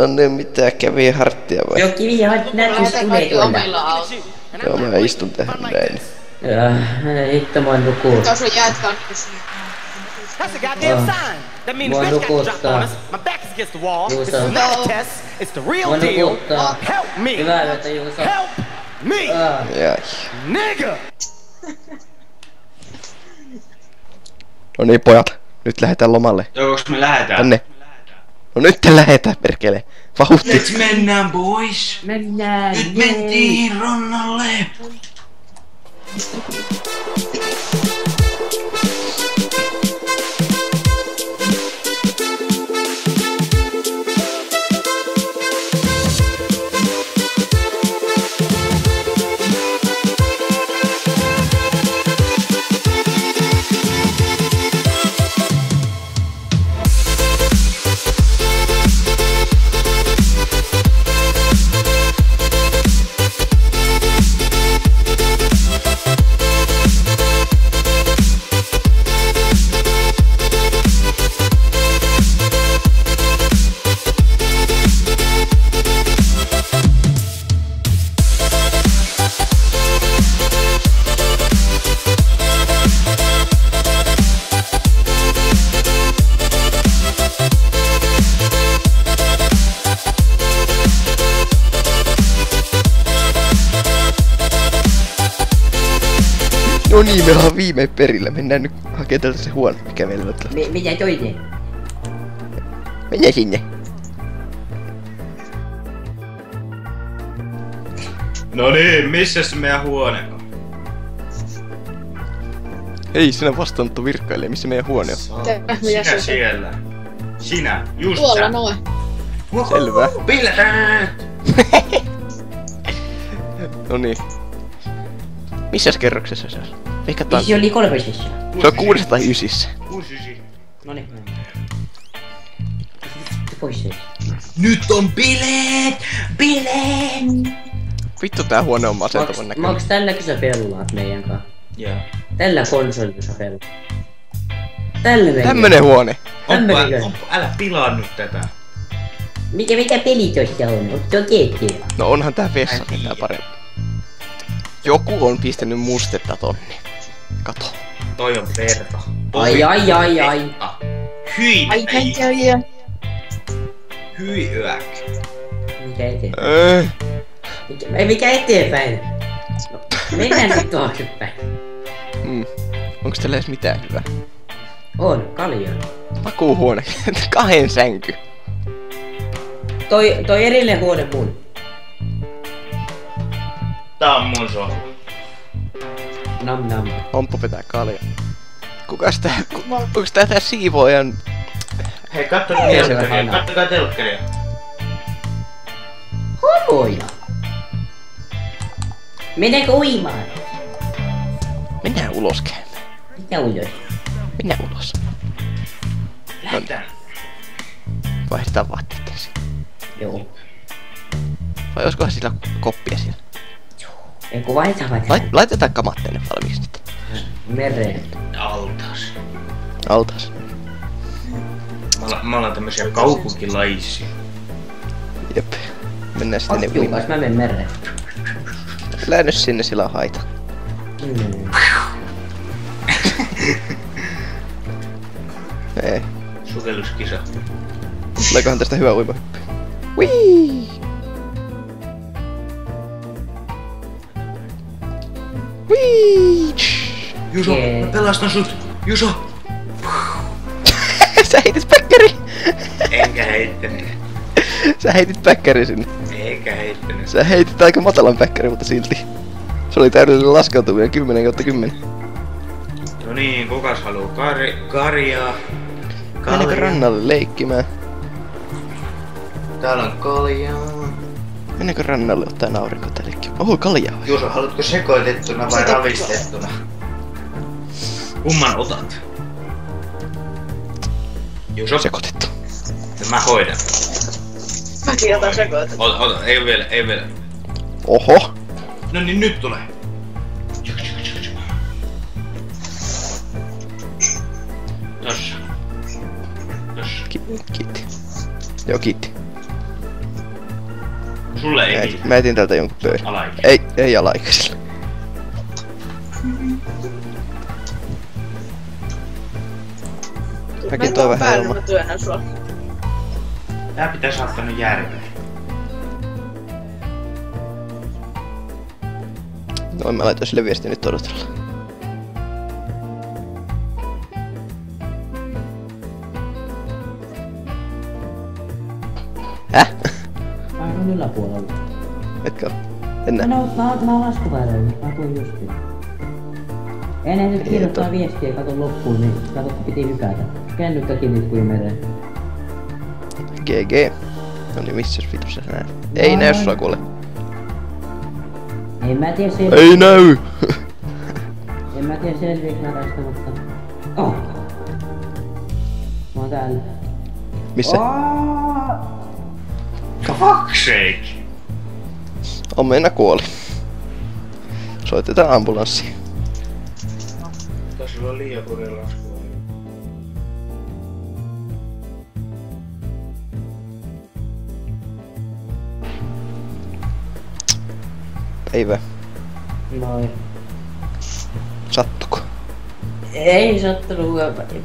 Tonne mitään kiviharttia vai? Joo, kivihartti näkyis tulee tuolta. Joo, mä istun tähän näin. Hitto mua nukuu. Tuossa on jätkä. Mua nukuttaa. Juuso. Mua nukuttaa. Hyvää yötä, Juuso. Jai. No niin pojat, nyt lähdetään lomalle. Jokos me lähetään? Tänne. No nyt te lähetään perkele. Vauhti. Nyt mennään boys. Mennään. Nyt mentiin rannalle. No niin, me ollaan viimein perillä. Mennään nyt hakemaan tältä se huone, mikä meillä on täällä. Mitä toinen? Mennään sinne. No niin, missä se meidän huone on? Hei, sinä vastaanotto virkkailee. Missä meidän huone on? Sinä siellä. Sinä, just Tuolla sä. noin. Selvä. Bileet! No niin. Missäs kerroksessa se on? Mikä taas? Viisi oli 3. Se on 609. 69. Noniin. Pois se. Nyt on bileet! Bileet! Vittu tää huone on masentavan näköinen. Onks tälläkin sä pellaat meidän kanssa? Joo. Tällä konsolilla sä pellaat. Tällä meidän. Tämmönen huone. Tämmönenkö? Älä pilaa nyt tätä. Mikä peli tossa on? Onko tuo GTA? No onhan tää vessa mitään parempi. Joku on pistänyt mustetta tonne. Kato. Toi on verta. Ai. Hyi Ai ei. käy. Hyi yök. Mikä eteenpäin? Mikä eteenpäin? No, mennään nyt taaksepäin. Onks teillä edes mitään hyvää? On, kalja. Makuuhuone. 2 sänky. Toi erillinen huone mun. Tää on mun sohva. Nam. Omppu pitää kalja. Kukas tää? Onks tää siivoojan? Hei, kattokaa telkkaria. Kattokaa telkkaria. Homoja. Mennäänkö uimaan? Mennään ulos käymään. Mitä ulos? Mennään ulos. Lähdetään. Vaihdetaan vaatteet ensin. Joo. Vai olisikohan sillä koppia siellä? Eiku vaihtavat Laitetaan kamat tänne valmiiksi nyt. mereen. Altas. Altas. Me ollaan tämmösiä kaupunkilaisia. Jep. Mennään sitten ne Juukas, mä menen mereen. Lähdö sinne, sillä on haita. Ei. Sukelluskisa. Tuleekohan tästä hyvä uimahyppy? Whee! Whee! Juso, mä pelastan sut! Juso! Sä heitit päkkäri! Enkä heittänyt. Sä heitit päkkäri sinne. Eikä heittänyt. Sä heitit aika matalan päkkäri, mutta silti. Se oli täydellinen laskeutuminen 10/10. No niin, kukas haluu karjaa? Mennäänkö rannalle leikkimään? Täällä on kaljaa. Mennäänkö rannalle ottaa aurinko tällekin? Oho, kaljaa. Juuso, haluatko sekoitettuna vai ravistettuna? Kumman otat? Juuso? Sekoitettu. Mä hoidan. Mäkin otan sekoitettu. Ota, ei vielä. Oho! No niin, nyt tulee. Tossa. Kiitti. Joo, kiitti. Sulle ei. Mä etin täältä jonkun pöydän. Alaikäiselle. Ei alaikäiselle. Mäkin toi vähän ilman. Mä työnnän sua. Tää pitäis saattaa nyt järveen. Noin mä laitoin sille viesti nyt odotella. Häh? Mä oon yläpuolella. Etkö oo? En näe. Mä oon laskuvääröllä, mä tuun justiin. Ennen nyt kirjoittaa viestiä ja katon loppuun, niin kato kun piti hypätä. Kännykkäkin nyt kuin mereen. GG. No niin, missäs vitussa sä näet? Ei näy sua kuule. En mä tiedä Ei näy! En mä tiedä selviiks mä tästä, mutta... Oh! Mä oon täällä. Missä? Fuck sake! Omena kuoli. Soitetaan ambulanssi. Tässä on liian kurja laskua. Päivä. Moi. Sattuko? Ei sattunut,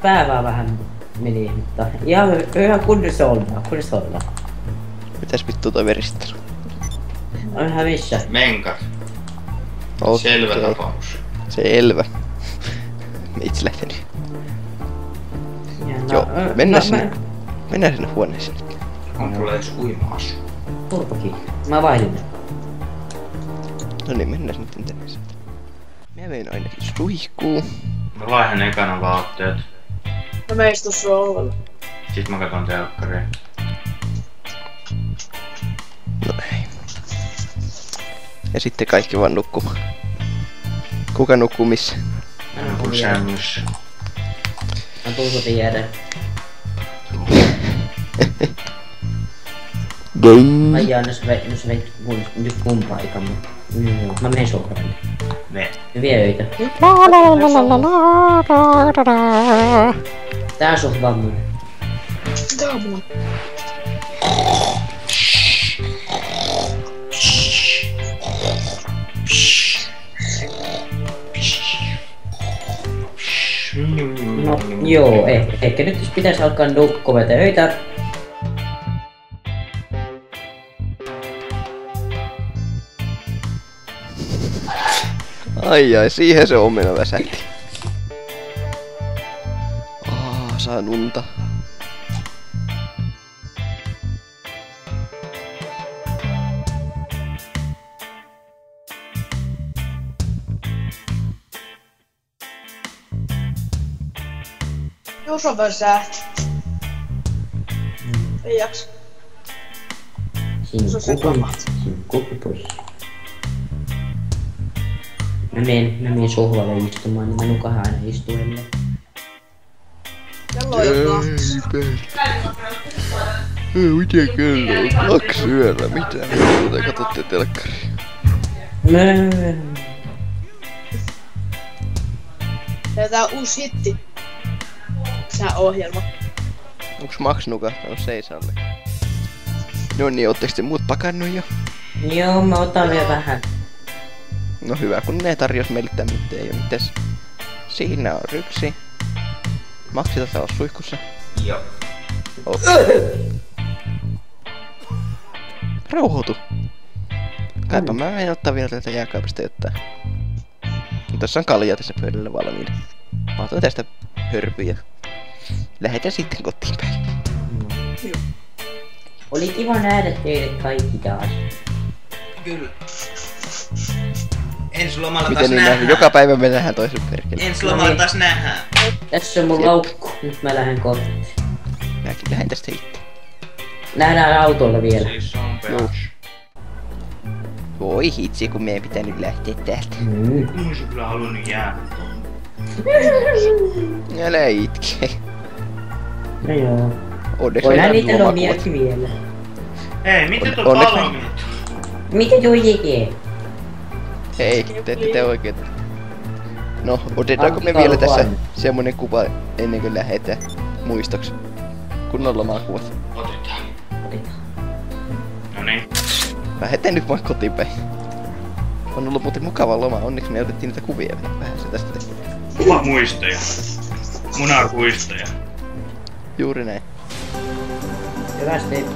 pää vaan vähän meni, mutta ihan kunnossa ollaan. Mitäs vittu toi veristely? Onhan missä? Menkat. Okei. Selvä tapaus. Selvä. Itse lähtenyt. Joo, mennään sinne huoneeseen nyt. On tulee edes uima-asu. Turpakin. Mä vaihdin. No niin, mennään nyt tänne sieltä. Mä vein ainakin suihkuun. Mä vaihan ekana vaatteet. No mä istun sohvalla. Sit mä katon telkkaria. No ei. Ja sitten kaikki vaan nukkumaan. Kuka nukkuu missä? Mä nukun sängyssä. Mä tuusutin jäädä. Ai jaa, no sä veit nyt mun paikan, mutta... Mä menen sohvalle. Ne. Hyviä öitä. Tää sohva on mun. Tää on mun. No joo, ehkä nyt jos pitäis alkaa nukkumaan öitä. Ai, siihen se omena väsähti. Saan unta. Jos on väsähti. Ei jaksa. Sinkku pois. Mä menen sohvalle istumaan, niin mä nukahan aina istuelle. Kello on jo 2. Miten kello on 2 yöllä? Mitä? Te katsotte telkkaria. Ja tää on uusi hitti. Tää ohjelma. Onks Max nukahtanut seisalle? No niin, ootteko te muut pakannut jo? Joo, mä otan vielä vähän. No hyvä, kun ne tarjos meille tämmöitä ei oo mites. Siinä on ryksi. Maxi taitaa olla suihkussa. Joo. Oh. Rauhoitu. Kaipa mä menen ottaa vielä täältä jääkaapista jotain. Tässä on kaljaa tässä pöydällä valmiina. Mä otan tästä hörpyjä. Lähetän sitten kotiin päin. Oli kiva nähdä teidät kaikki taas. Kyllä. Ensi lomalla taas Miten niin nähdään. nähdään? Joka päivä me nähdään toisen perkele. Ensi lomalla taas nähdään. Tässä on mun Jep. laukku. Nyt mä lähden kotiin. Mäkin lähden tästä itse. Nähdään autolla vielä. Siis on Joo. peräs. Voi hitsi, kun meidän pitää nyt lähteä täältä. Mun olisi kyllä halunnut jäädä. Älä itke. No joo. Onneksi Voidaan meillä on niitä lomakuvat. lomiakin vielä. Hei, miten tuo Onneksi- palomies? Mitä tuo jekee? Ei, te ette tee oikeet. No, otetaanko me Antaa vielä tässä luvan. semmonen kuva ennen kuin lähetään muistoksi? Kunnon lomakuvat. Otetaan. Otetaan. Noniin. Lähetään nyt vaan kotiinpäin. On ollut muuten mukava loma, onneksi me otettiin niitä kuvia vähän se tästä. Kuvamuistoja. Munakuistoja. Juuri näin. Hyvästi.